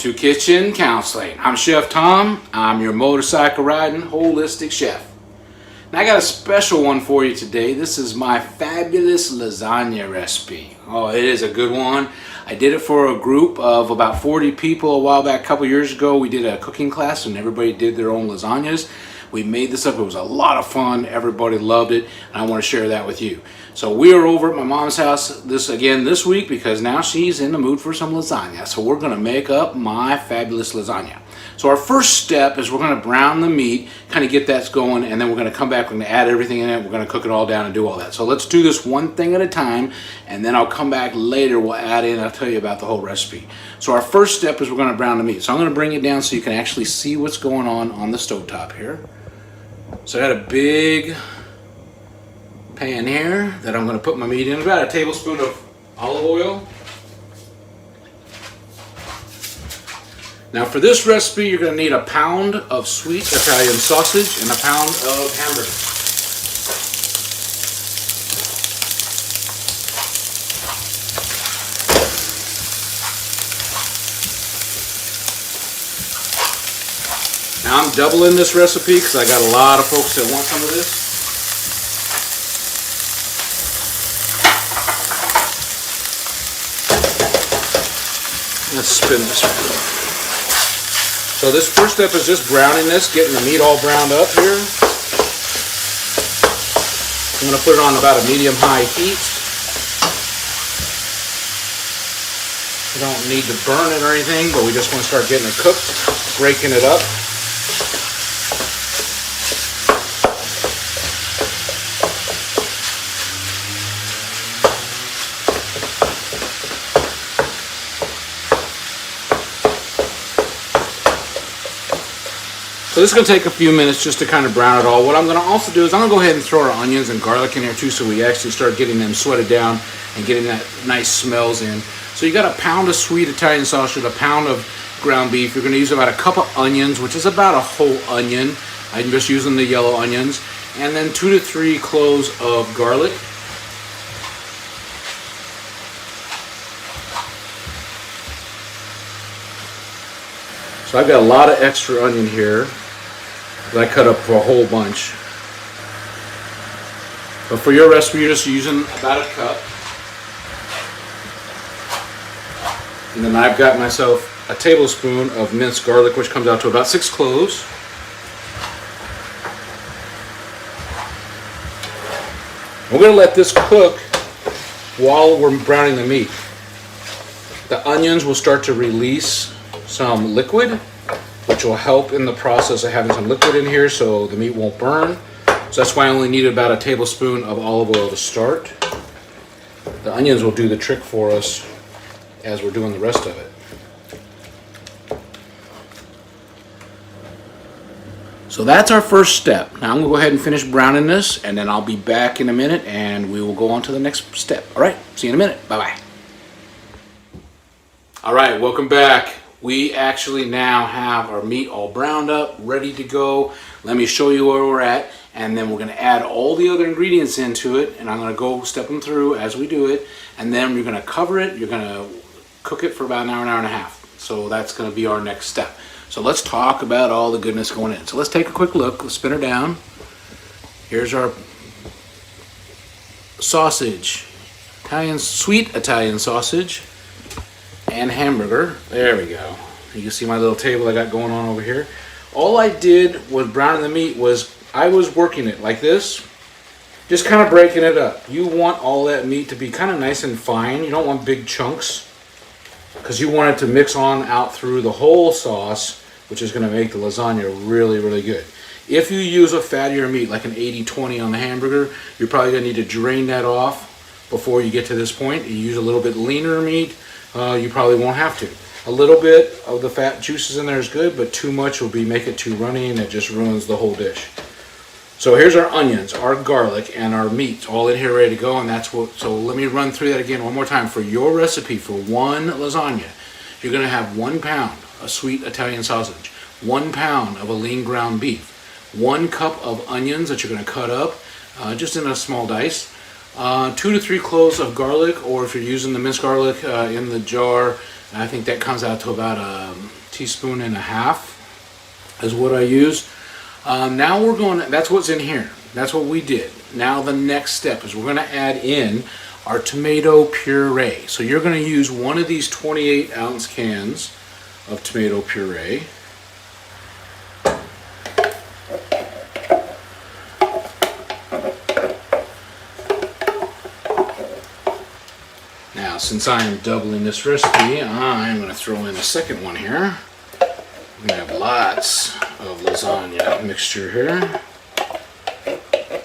to Kitchen Counseling. I'm Chef Tom. I'm your motorcycle riding holistic chef. Now I got a special one for you today. This is my fabulous lasagna recipe. Oh, it is a good one. I did it for a group of about 40 people a while back, a couple years ago. We did a cooking class and everybody did their own lasagnas. We made this up. It was a lot of fun. Everybody loved it, and I want to share that with you. So we are over at my mom's house this week because now she's in the mood for some lasagna. So we're going to make up my fabulous lasagna. So our first step is we're going to brown the meat, kind of get that going, and then we're going to come back, we're going to add everything in it, we're going to cook it all down and do all that. So let's do this one thing at a time, and then I'll come back later, we'll add in, I'll tell you about the whole recipe. So our first step is we're going to brown the meat. So I'm going to bring it down so you can actually see what's going on the stovetop here. So I got a big pan here that I'm going to put my meat in, about a tablespoon of olive oil. Now for this recipe, you're going to need a pound of sweet Italian sausage and a pound of hamburger. Now I'm doubling this recipe because I got a lot of folks that want some of this. Let's spin this one. So this first step is just browning this, getting the meat all browned up here. I'm going to put it on about a medium-high heat. We don't need to burn it or anything, but we just want to start getting it cooked, breaking it up. So this is going to take a few minutes just to kind of brown it all. What I'm going to also do is I'm going to go ahead and throw our onions and garlic in here too, so we actually start getting them sweated down and getting that nice smells in. So you got a pound of sweet Italian sausage, a pound of ground beef. You're going to use about a cup of onions, which is about a whole onion. I'm just using the yellow onions. And then 2 to 3 cloves of garlic. So I've got a lot of extra onion here that I cut up for a whole bunch. But for your recipe, you're just using about a cup. And then I've got myself a tablespoon of minced garlic, which comes out to about 6 cloves. We're going to let this cook while we're browning the meat. The onions will start to release some liquid, which will help in the process of having some liquid in here so the meat won't burn. So that's why I only needed about a tablespoon of olive oil to start. The onions will do the trick for us as we're doing the rest of it. So that's our first step. Now I'm going to go ahead and finish browning this, and then I'll be back in a minute and we will go on to the next step. All right, see you in a minute. Bye-bye. All right, welcome back. We actually now have our meat all browned up, ready to go. Let me show you where we're at, and then we're going to add all the other ingredients into it, and I'm going to go step them through as we do it, and then you're going to cover it. You're going to cook it for about an hour and a half. So that's going to be our next step. So let's talk about all the goodness going in. So let's take a quick look. Let's spin her down. Here's our sausage, sweet Italian sausage. And hamburger. There we go. You can see my little table I got going on over here. All I did with browning the meat was I was working it like this, just kind of breaking it up. You want all that meat to be kind of nice and fine. You don't want big chunks because you want it to mix on out through the whole sauce, which is going to make the lasagna really, really good. If you use a fattier meat, like an 80-20 on the hamburger, you're probably going to need to drain that off before you get to this point. You use a little bit leaner meat, you probably won't have to. A little bit of the fat juices in there is good, but too much will make it too runny and it just ruins the whole dish. So here's our onions, our garlic, and our meat all in here ready to go, and that's what. So let me run through that again one more time. For your recipe for one lasagna, you're going to have 1 pound of sweet Italian sausage, 1 pound of a lean ground beef, 1 cup of onions that you're going to cut up just in a small dice, 2 to 3 cloves of garlic, or if you're using the minced garlic in the jar, I think that comes out to about a teaspoon and a half is what I use. Now we're going to, that's what's in here. That's what we did. Now the next step is we're going to add in our tomato puree. So you're going to use one of these 28-ounce cans of tomato puree. Now, since I am doubling this recipe, I'm going to throw in a second one here. We have lots of lasagna mixture here.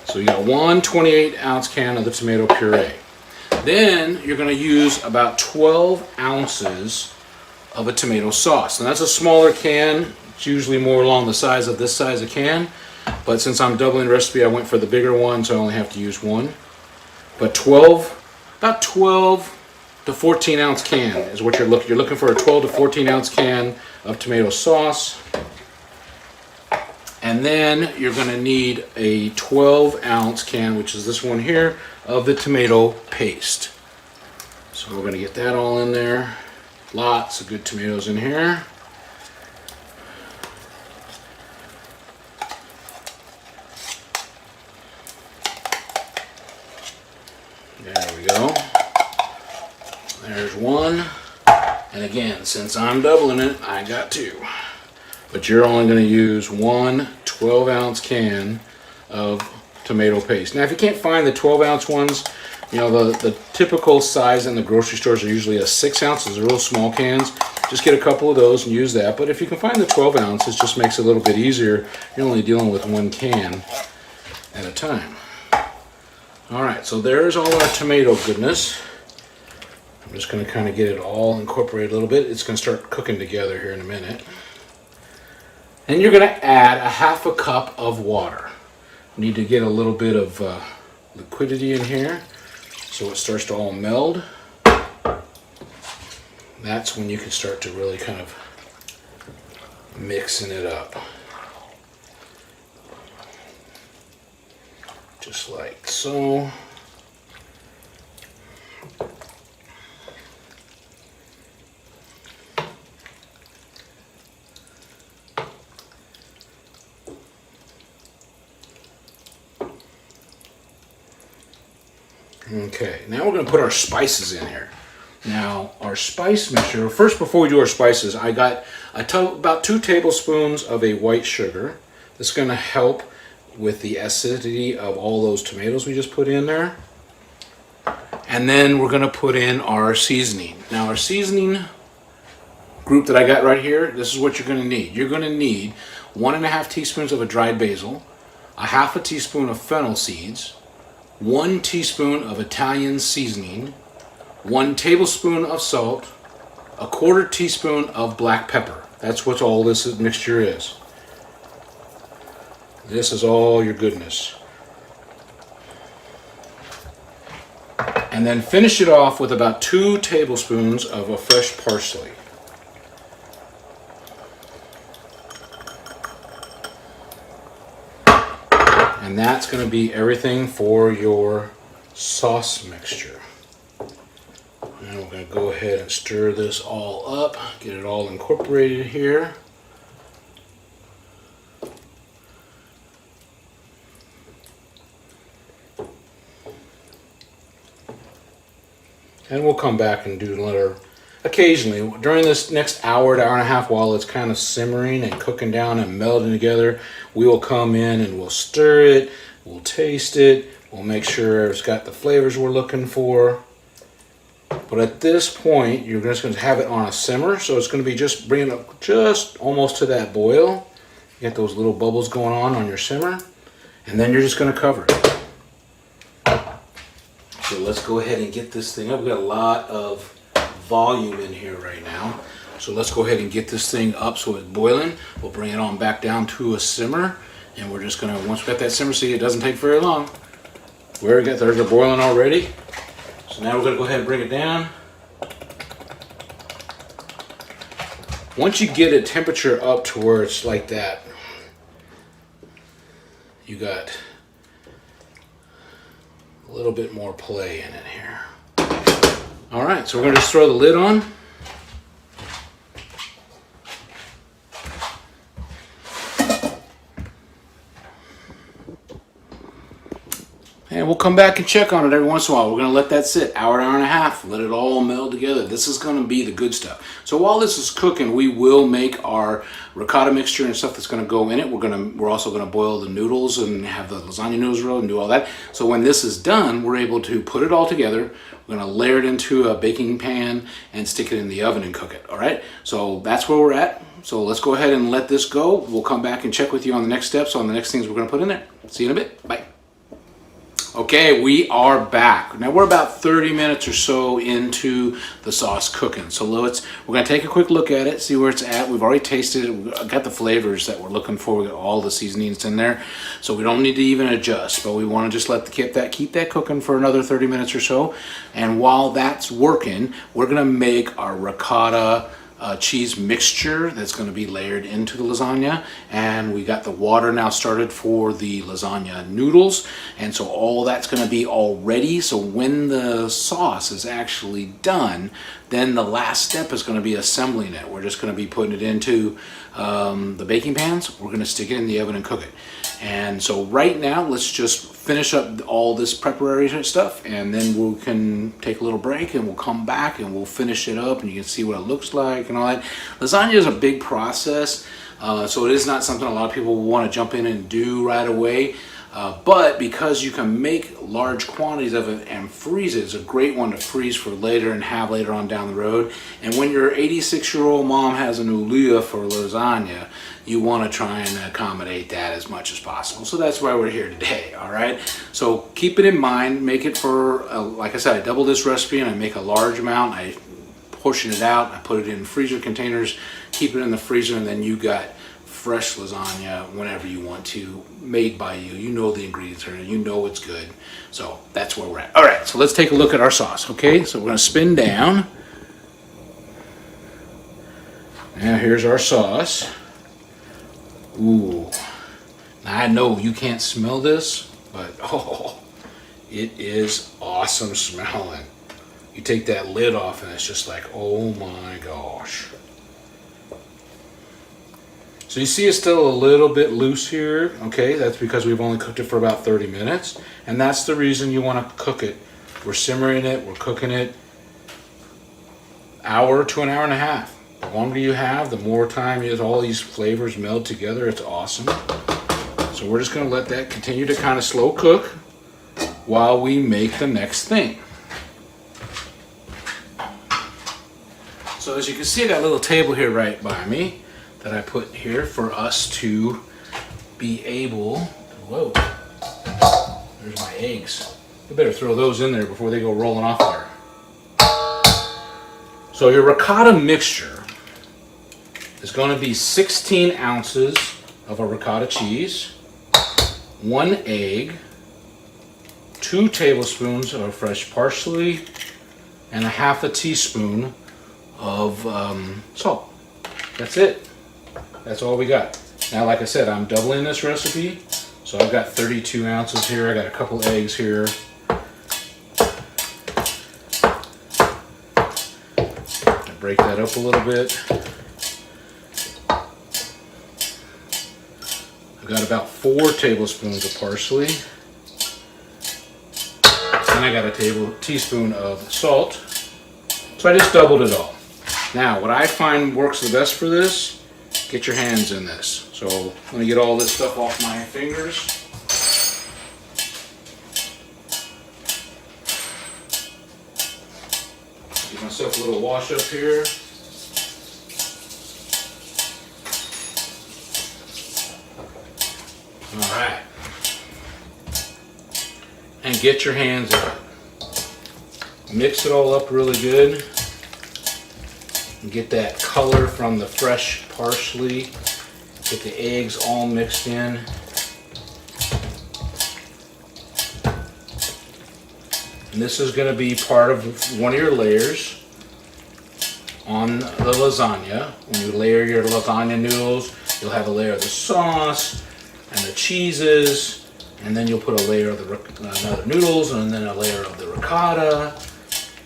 So you got one 28-ounce can of the tomato puree. Then you're going to use about 12 ounces of a tomato sauce. And that's a smaller can. It's usually more along the size of this size of can. But since I'm doubling the recipe, I went for the bigger one, so I only have to use one. But about 12 to 14 ounce can is what you're looking. You're looking for a 12 to 14 ounce can of tomato sauce. And then you're going to need a 12 ounce can, which is this one here, of the tomato paste. So we're going to get that all in there. Lots of good tomatoes in here. There we go. There's one. And again, since I'm doubling it, I got two. But you're only going to use one 12-ounce can of tomato paste. Now, if you can't find the 12-ounce ones, you know, the typical size in the grocery stores are usually a 6-ounce. Those are real small cans. Just get a couple of those and use that. But if you can find the 12-ounce, it just makes it a little bit easier. You're only dealing with one can at a time. All right, so there's all our tomato goodness. I'm just going to kind of get it all incorporated a little bit. It's going to start cooking together here in a minute. And you're going to add a half a cup of water. You need to get a little bit of liquidity in here so it starts to all meld. That's when you can start to really kind of mixing it up. Just like so. Okay, now we're going to put our spices in here. Now, our spice mixture, first before we do our spices, I got about 2 tablespoons of a white sugar. That's going to help with the acidity of all those tomatoes we just put in there. And then we're going to put in our seasoning. Now, our seasoning group that I got right here, this is what you're going to need. You're going to need 1.5 teaspoons of a dried basil, a half a teaspoon of fennel seeds, 1 teaspoon of Italian seasoning, 1 tablespoon of salt, a 1/4 teaspoon of black pepper. That's what all this mixture is. This is all your goodness. And then finish it off with about 2 tablespoons of a fresh parsley. And that's going to be everything for your sauce mixture. And we're going to go ahead and stir this all up, get it all incorporated here. And we'll come back and do another, occasionally, during this next hour to hour and a half while it's kind of simmering and cooking down and melding together, we will come in and we'll stir it, we'll taste it, we'll make sure it's got the flavors we're looking for. But at this point, you're just going to have it on a simmer, so it's going to be just bringing it up just almost to that boil. You get those little bubbles going on your simmer, and then you're just going to cover it. So let's go ahead and get this thing up. We've got a lot of volume in here right now. So let's go ahead and get this thing up so it's boiling. We'll bring it on back down to a simmer. And we're just gonna, once we got that simmer, see, it doesn't take very long. There's the boiling already. So now we're gonna go ahead and bring it down. Once you get a temperature up to where it's like that, you got a little bit more play in it here. All right, so we're gonna just throw the lid on. And we'll come back and check on it every once in a while. We're going to let that sit hour, hour and a half, let it all meld together. This is going to be the good stuff. So while this is cooking, we will make our ricotta mixture and stuff that's going to go in it. We're also going to boil the noodles and have the lasagna noodles rolled and do all that. So when this is done, we're able to put it all together. We're going to layer it into a baking pan and stick it in the oven and cook it. All right. So that's where we're at. So let's go ahead and let this go. We'll come back and check with you on the next steps, on the next things we're going to put in there. See you in a bit. Bye. Okay, we are back. Now we're about 30 minutes or so into the sauce cooking. So we're going to take a quick look at it, see where it's at. We've already tasted it. We've got the flavors that we're looking for. We got all the seasonings in there. So we don't need to even adjust, but we want to just keep that cooking for another 30 minutes or so. And while that's working, we're going to make our ricotta cheese mixture that's going to be layered into the lasagna, and we got the water now started for the lasagna noodles, and so all that's going to be all ready. So when the sauce is actually done, then the last step is going to be assembling it. We're just going to be putting it into the baking pans. We're going to stick it in the oven and cook it. And so right now, let's just finish up all this preparation stuff, and then we can take a little break and we'll come back and we'll finish it up, and you can see what it looks like and all that. Lasagna is a big process, so it is not something a lot of people will want to jump in and do right away. But because you can make large quantities of it and freeze it, it's a great one to freeze for later and have later on down the road. And when your 86-year-old mom has an ulia for lasagna, you want to try and accommodate that as much as possible. So that's why we're here today, all right? So keep it in mind, make it for, like I said, I double this recipe and I make a large amount. I portion it out, I put it in freezer containers, keep it in the freezer, and then you got fresh lasagna whenever you want to, made by you. You know the ingredients are in it, you know it's good. So that's where we're at. All right, so let's take a look at our sauce, okay? So we're gonna spin down. Now here's our sauce. Ooh, now I know you can't smell this, but oh, it is awesome smelling. You take that lid off and it's just like, oh my gosh. So you see it's still a little bit loose here, okay? That's because we've only cooked it for about 30 minutes. And that's the reason you want to cook it. We're simmering it, we're cooking it hour to an hour and a half. The longer you have, the more time is all these flavors meld together. It's awesome. So we're just going to let that continue to kind of slow cook while we make the next thing. So as you can see, I got a little table here right by me that I put here for us to be able to, whoa, there's my eggs. I better throw those in there before they go rolling off there. So your ricotta mixture is going to be 16 ounces of a ricotta cheese, 1 egg, 2 tablespoons of fresh parsley, and a half a teaspoon of salt. That's it. That's all we got. Now, like I said, I'm doubling this recipe, so I've got 32 ounces here. I got a couple eggs here. Break that up a little bit. I've got about 4 tablespoons of parsley. And I got a teaspoon of salt. So I just doubled it all. Now, what I find works the best for this, get your hands in this. So I'm going to get all this stuff off my fingers. Give myself a little wash up here. All right. And get your hands in it. Mix it all up really good. And get that color from the fresh parsley. Get the eggs all mixed in. And this is going to be part of one of your layers on the lasagna. When you layer your lasagna noodles, you'll have a layer of the sauce and the cheeses, and then you'll put a layer of the another noodles, and then a layer of the ricotta,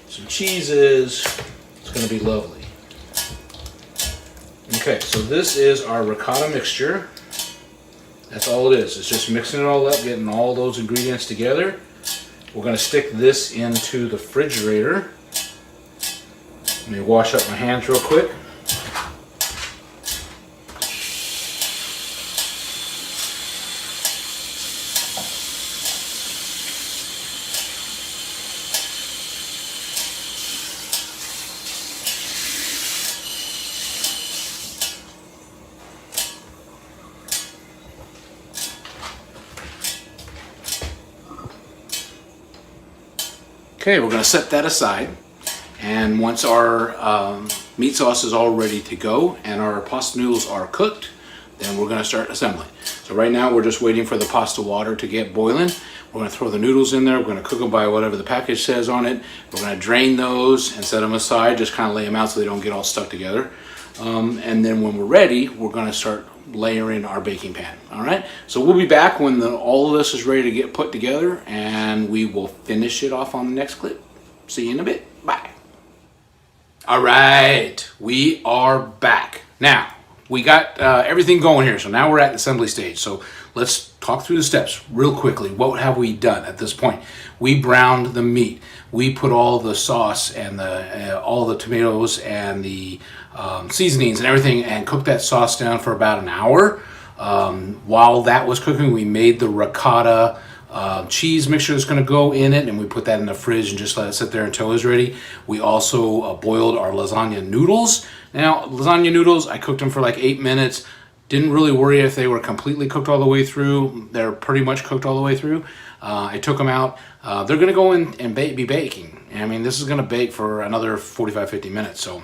some cheeses. It's going to be lovely. Okay, so this is our ricotta mixture. That's all it is. It's just mixing it all up, getting all those ingredients together. We're going to stick this into the refrigerator. Let me wash up my hands real quick. Okay, we're going to set that aside, and once our meat sauce is all ready to go and our pasta noodles are cooked, then we're going to start assembling. So right now we're just waiting for the pasta water to get boiling. We're going to throw the noodles in there. We're going to cook them by whatever the package says on it. We're going to drain those and set them aside, just kind of lay them out so they don't get all stuck together. And then when we're ready, we're going to start layering our baking pan. All right, so we'll be back when all of this is ready to get put together, and we will finish it off on the next clip. See you in a bit. Bye. All right, we are back. Now we got everything going here, so now we're at the assembly stage. So let's talk through the steps real quickly. What have we done at this point? We browned the meat. We put all the sauce and all the tomatoes and the seasonings and everything, and cooked that sauce down for about an hour. While that was cooking, we made the ricotta cheese mixture that's going to go in it, and we put that in the fridge and just let it sit there until it was ready. We also boiled our lasagna noodles. Now, lasagna noodles, I cooked them for like 8 minutes. Didn't really worry if they were completely cooked all the way through. They're pretty much cooked all the way through. I took them out. They're going to go in and be baking. I mean, this is going to bake for another 45-50 minutes, so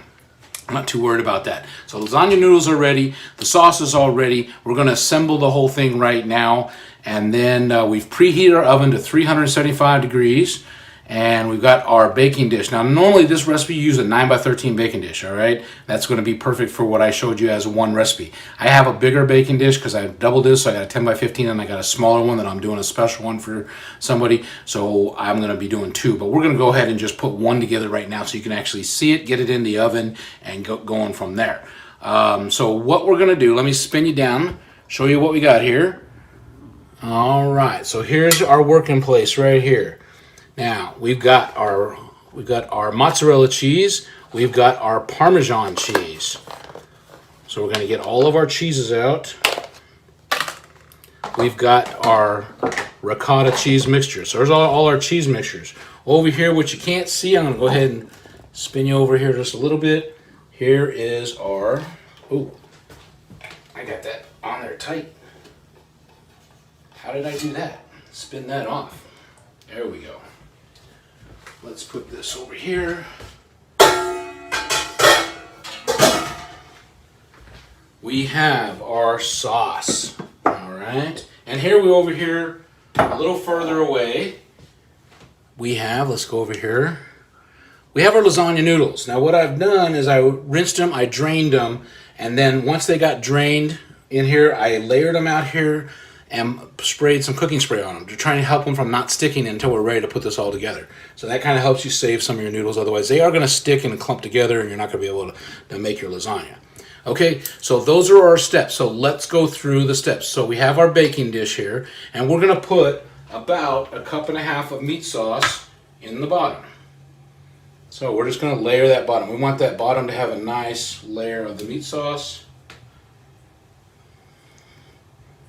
I'm not too worried about that. So lasagna noodles are ready. The sauce is all ready. We're going to assemble the whole thing right now. And then we've preheated our oven to 375 degrees. And we've got our baking dish. Now, normally this recipe you use a 9x13 baking dish, all right? That's going to be perfect for what I showed you as one recipe. I have a bigger baking dish because I doubled this, so I got a 10x15, and I got a smaller one that I'm doing a special one for somebody. So I'm going to be doing two. But we're going to go ahead and just put one together right now so you can actually see it, get it in the oven, and going from there. So what we're going to do, let me spin you down, show you what we got here. All right, so here's our working place right here. Now, we've got our mozzarella cheese, we've got our Parmesan cheese. So we're going to get all of our cheeses out. We've got our ricotta cheese mixture. So there's all our cheese mixtures. Over here, which you can't see, I'm going to go ahead and spin you over here just a little bit. Here is our, ooh, I got that on there tight. How did I do that? Spin that off. There we go. Let's put this over here. We have our sauce, all right? And here we over here, a little further away, we have, let's go over here, we have our lasagna noodles. Now what I've done is I rinsed them, I drained them, and then once they got drained in here, I layered them out here and sprayed some cooking spray on them to try and help them from not sticking until we're ready to put this all together. So that kind of helps you save some of your noodles. Otherwise, they are going to stick and clump together, and you're not going to be able to make your lasagna. Okay, so those are our steps. So let's go through the steps. So we have our baking dish here, and we're going to put about 1.5 cups of meat sauce in the bottom. So we're just going to layer that bottom. We want that bottom to have a nice layer of the meat sauce.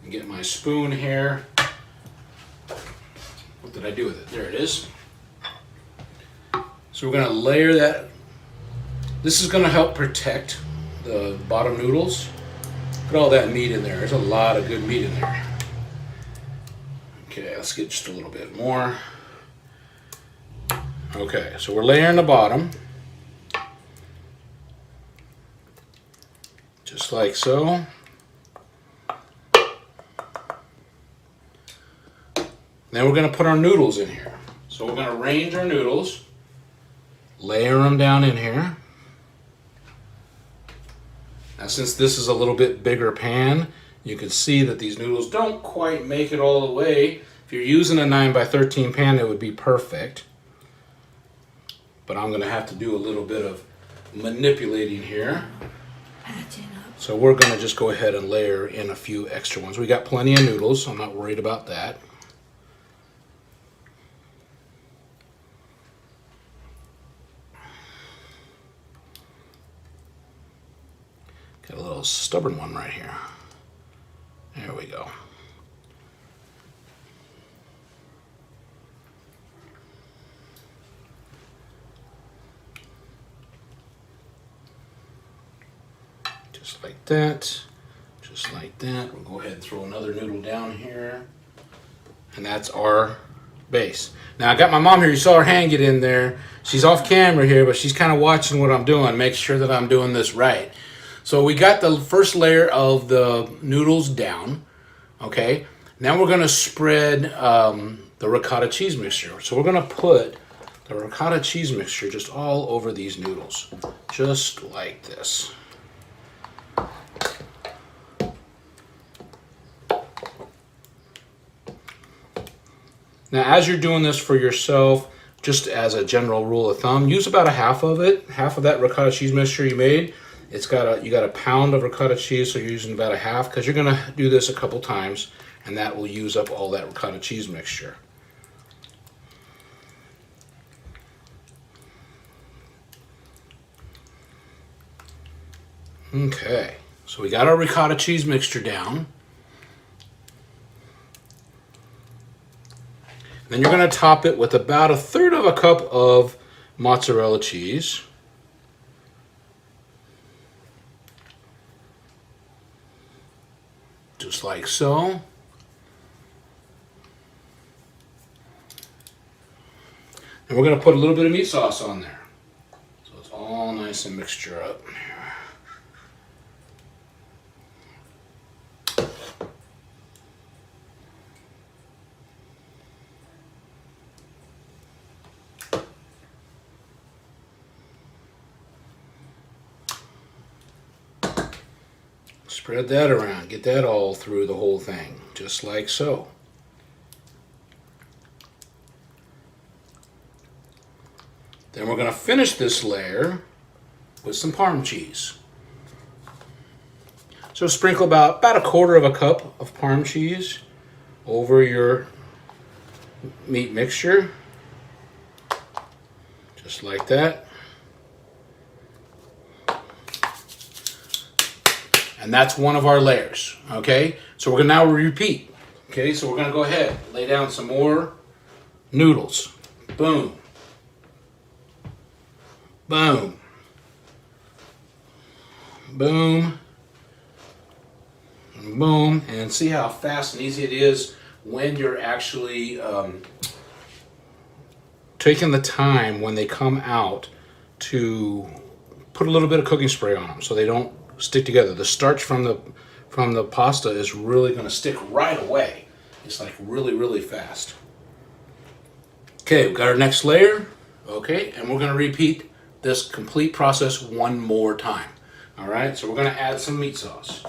Get my spoon here. What did I do with it? There it is. So we're going to layer that. This is going to help protect the bottom noodles. Put all that meat in there. There's a lot of good meat in there. Okay, let's get just a little bit more. Okay, so we're layering the bottom. Just like so. Then we're going to put our noodles in here. So we're going to arrange our noodles, layer them down in here. Now since this is a little bit bigger pan, you can see that these noodles don't quite make it all the way. If you're using a 9x13 pan, it would be perfect. But I'm going to have to do a little bit of manipulating here. So we're going to just go ahead and layer in a few extra ones. We got plenty of noodles, so I'm not worried about that. a stubborn one right here. There we go. Just like that. Just like that. We'll go ahead and throw another noodle down here. And that's our base. Now I got my mom here. You saw her hand get in there. She's off camera here, but she's kind of watching what I'm doing, make sure that I'm doing this right. So we got the first layer of the noodles down. Okay. Now we're going to spread the ricotta cheese mixture. So we're going to put the ricotta cheese mixture just all over these noodles. Just like this. Now, as you're doing this for yourself, just as a general rule of thumb, use about a half of it, half of that ricotta cheese mixture you made. You got a pound of ricotta cheese, so you're using about a half because you're going to do this a couple times, and that will use up all that ricotta cheese mixture. Okay, so we got our ricotta cheese mixture down. Then you're going to top it with about 1/3 of a cup of mozzarella cheese. Just like so. And we're going to put a little bit of meat sauce on there. So it's all nice and mixture up. Spread that around, get that all through the whole thing, just like so. Then we're going to finish this layer with some Parm cheese. So sprinkle about 1/4 of a cup of Parm cheese over your meat mixture, just like that. And that's one of our layers, okay? So we're gonna now repeat, okay? So we're gonna go ahead, lay down some more noodles. Boom. Boom. Boom. Boom. And see how fast and easy it is when you're actually taking the time when they come out to put a little bit of cooking spray on them so they don't stick together. The starch from the pasta is really going to stick right away. It's like really fast. Okay, we've got our next layer. Okay, and we're going to repeat this complete process one more time. All right, so we're going to add some meat sauce.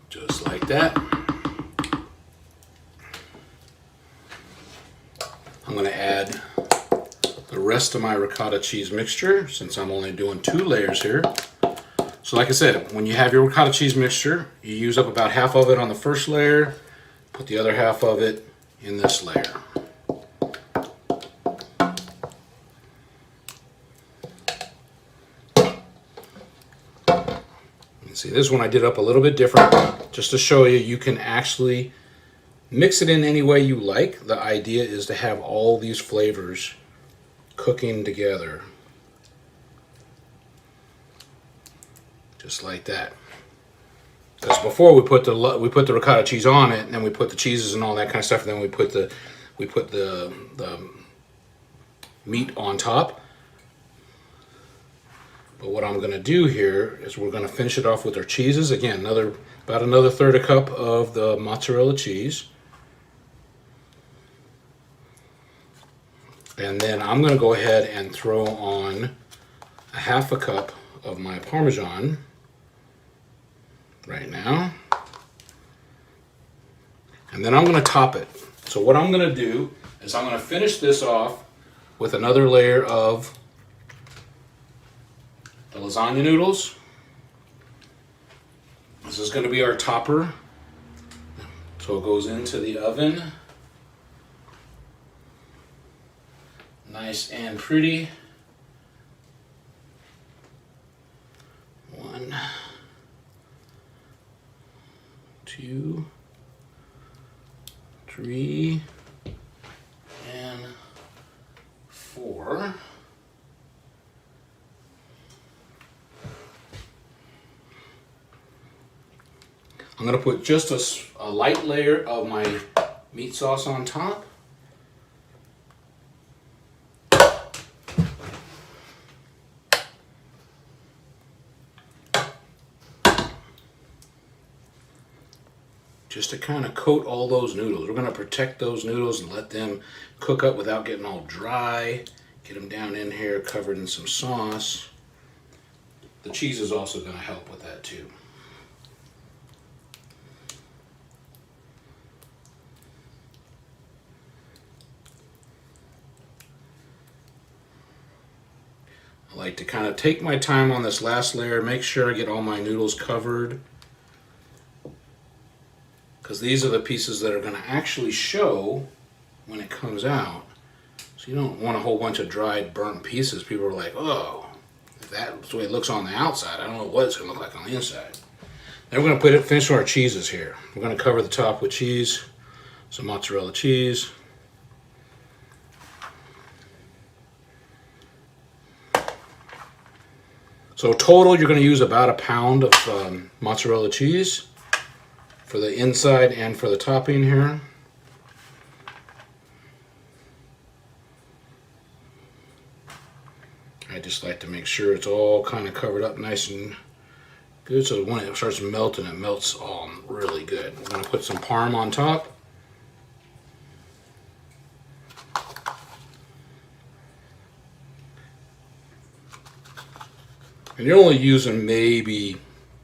Just like that. I'm going to add the rest of my ricotta cheese mixture since I'm only doing 2 layers here. So like I said, when you have your ricotta cheese mixture, you use up about half of it on the first layer, put the other half of it in this layer. See, this one I did up a little bit different just to show you you can actually mix it in any way you like. The idea is to have all these flavors cooking together. Just like that. Because before we put the ricotta cheese on it, and then we put the cheeses and all that kind of stuff, and then we put the meat on top. But what I'm going to do here is we're going to finish it off with our cheeses. Again, about another 1/3 cup of the mozzarella cheese. And then I'm going to go ahead and throw on a 1/2 cup of my Parmesan right now. And then I'm going to top it. So what I'm going to do is I'm going to finish this off with another layer of the lasagna noodles. This is going to be our topper. So it goes into the oven. Nice and pretty. 1, 2, 3, and 4. I'm going to put just a light layer of my meat sauce on top. Just to kind of coat all those noodles. We're going to protect those noodles and let them cook up without getting all dry. Get them down in here covered in some sauce. The cheese is also going to help with that too. I like to kind of take my time on this last layer, make sure I get all my noodles covered, because these are the pieces that are going to actually show when it comes out. So you don't want a whole bunch of dried, burnt pieces. People are like, oh, if that's the way it looks on the outside, I don't know what it's going to look like on the inside. Then we're going to finish our cheeses here. We're going to cover the top with cheese, some mozzarella cheese. So total, you're going to use about 1 pound of mozzarella cheese for the inside and for the topping here. I just like to make sure it's all kind of covered up nice and good, so when it starts melting, it melts all really good. We're going to put some parm on top. And you're only using maybe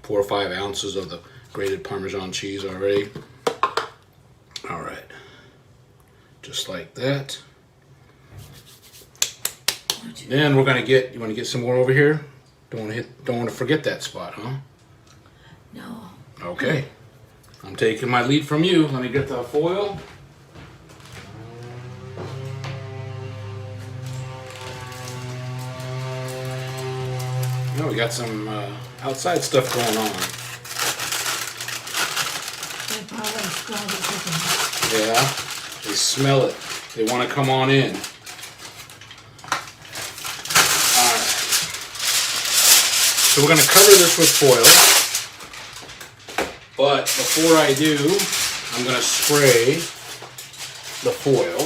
4 or 5 ounces of the grated Parmesan cheese already. All right, just like that. Then we're gonna get. You want to get some more over here? Don't want to forget that spot, huh? No. Okay. I'm taking my lead from you. Let me get the foil. Oh, we got some outside stuff going on. They probably smell the cooking. Yeah, they smell it. They want to come on in. All right. So we're going to cover this with foil. But before I do, I'm going to spray the foil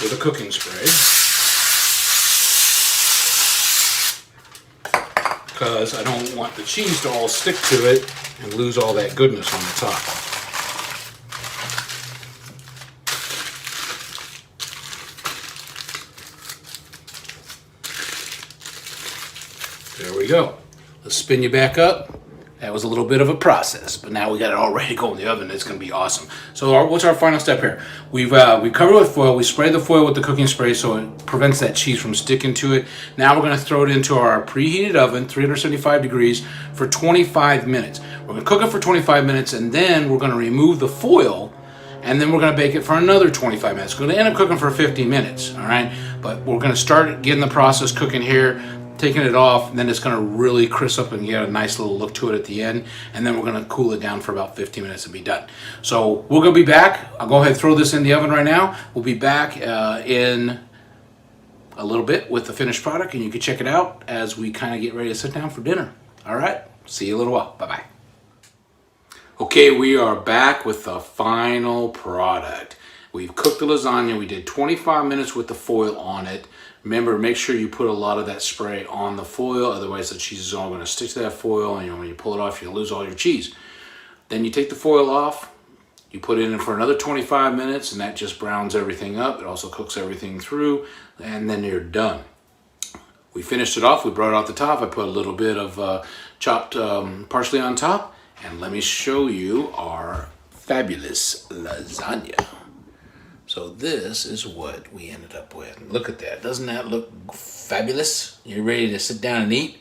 with a cooking spray. Because I don't want the cheese to all stick to it and lose all that goodness on the top. There we go. Let's spin you back up. That was a little bit of a process, but now we got it all ready to go in the oven. It's going to be awesome. So what's our final step here? We cover it with foil. We spray the foil with the cooking spray so it prevents that cheese from sticking to it. Now we're going to throw it into our preheated oven, 375 degrees, for 25 minutes. We're going to cook it for 25 minutes, and then we're going to remove the foil, and then we're going to bake it for another 25 minutes. We're going to end up cooking for 50 minutes, all right? But we're going to start getting the process cooking here, taking it off, and then it's going to really crisp up and get a nice little look to it at the end, and then we're going to cool it down for about 15 minutes and be done. So we're going to be back. I'll go ahead and throw this in the oven right now. We'll be back in a little bit with the finished product, and you can check it out as we kind of get ready to sit down for dinner. All right, see you in a little while. Bye-bye. Okay, we are back with the final product. We've cooked the lasagna. We did 25 minutes with the foil on it. Remember, make sure you put a lot of that spray on the foil, otherwise the cheese is all going to stick to that foil, and when you pull it off, you'll lose all your cheese. Then you take the foil off, you put it in for another 25 minutes, and that just browns everything up. It also cooks everything through, and then you're done. We finished it off. We brought it off the top. I put a little bit of chopped parsley on top, and let me show you our fabulous lasagna. So this is what we ended up with. Look at that. Doesn't that look fabulous? You're ready to sit down and eat?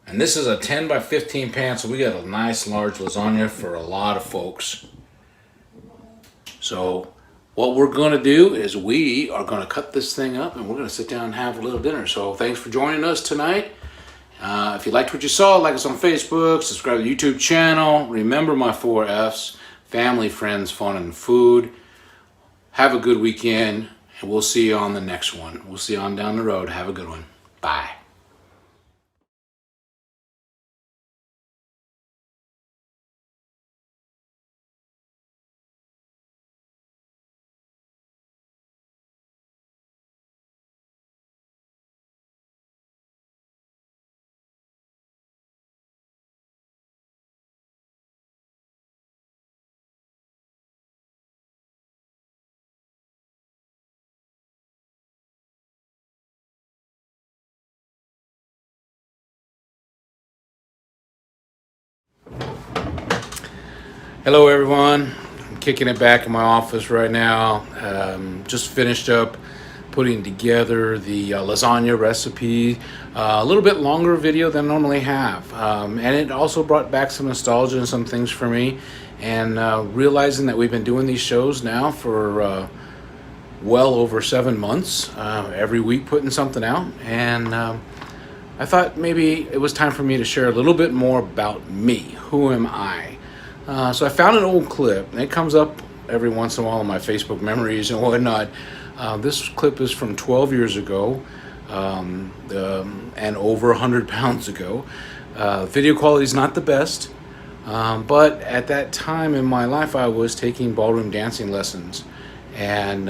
And this is a 10 by 15 pan, so we got a nice large lasagna for a lot of folks. So what we're going to do is we are going to cut this thing up and we're going to sit down and have a little dinner. So thanks for joining us tonight. If you liked what you saw, like us on Facebook, subscribe to the YouTube channel. Remember my 4 F's: family, friends, fun, and food. Have a good weekend, and we'll see you on the next one. We'll see you on down the road. Have a good one. Bye. Hello everyone, I'm kicking it back in my office right now. Just finished up putting together the lasagna recipe. A little bit longer video than I normally have. And it also brought back some nostalgia and some things for me. And realizing that we've been doing these shows now for well over 7 months, every week putting something out. And I thought maybe it was time for me to share a little bit more about me. Who am I? So I found an old clip, and it comes up every once in a while in my Facebook memories and whatnot. This clip is from 12 years ago and over 100 pounds ago. Video quality is not the best, but at that time in my life I was taking ballroom dancing lessons, and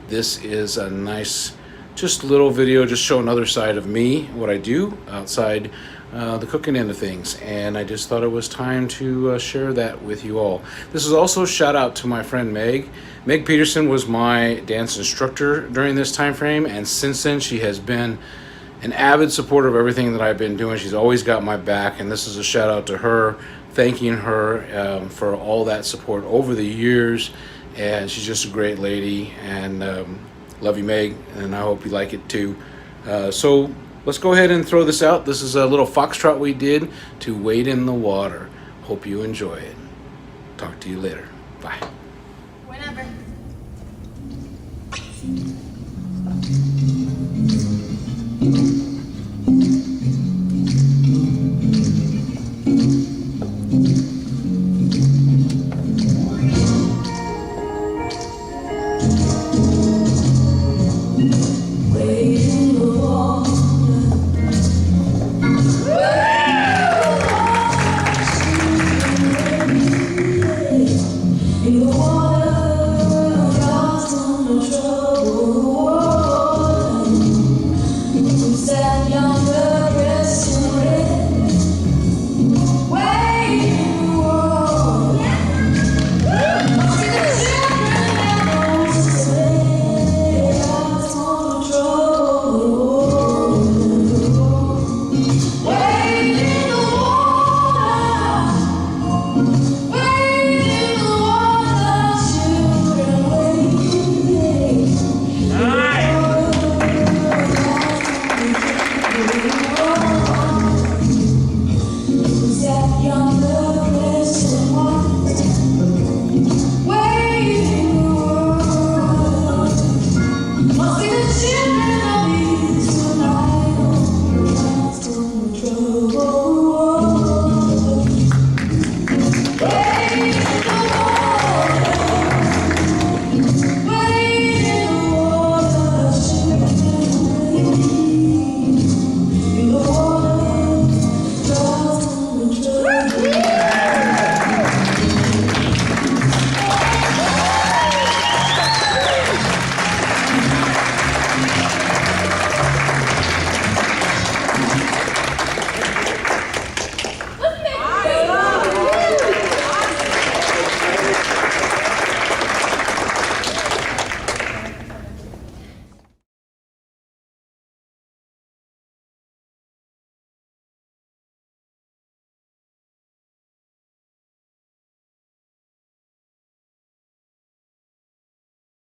this is a nice just little video just show another side of me, what I do outside the cooking end of things, and I just thought it was time to share that with you all. This is also a shout out to my friend Meg. Meg Peterson was my dance instructor during this time frame, and since then she has been an avid supporter of everything that I've been doing. She's always got my back, and this is a shout out to her, thanking her for all that support over the years. And she's just a great lady, and love you, Meg, and I hope you like it too. So let's go ahead and throw this out. This is a little foxtrot we did to Wade in the Water. Hope you enjoy it. Talk to you later. Bye.